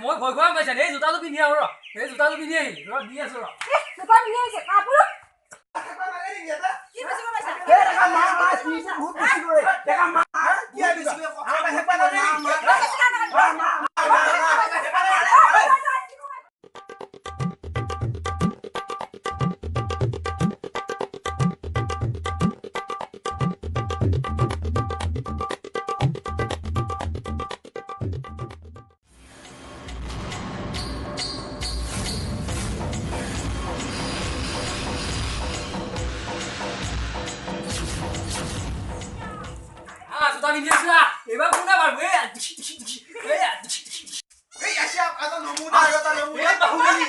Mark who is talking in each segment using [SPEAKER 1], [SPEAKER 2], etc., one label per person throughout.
[SPEAKER 1] মই ভয় খোৱা পাইছা এই জোতাটো পিন্ধি আহো ৰ এই জোতাটো পিন্ধি আহি ৰ দি আছো ৰ
[SPEAKER 2] জোতা পিন্ধি আহিছে কাপোৰ কি বেছিব পাইছা এই দেখা মা কি বহুত বেছি কৰে দেখা মা কি বেছিব কথা হেপা না
[SPEAKER 1] জোতা পিন্ধি আছো এইবাৰ কোনে পাৰব
[SPEAKER 2] এই আশা আটা নমুনা আটা নমুনা
[SPEAKER 1] এই বাহুবলি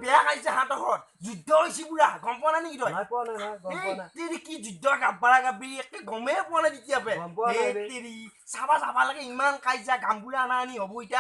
[SPEAKER 2] বেয়া খাইছে হাতৰ ঘৰত যুদ্ধ হৈছে পুৰা গম পোৱা নাই নেকি তই
[SPEAKER 3] নাই পোৱা নাই গম পোৱা নাই
[SPEAKER 2] তেৰি কি যুদ্ধ গাম্বাৰা গাম্বি একে গমেই পোৱা নাই তেতিয়াপে চাবা লাগে ইমান কাইজা গাম্বুৰা আনা আনি হ'ব এতিয়া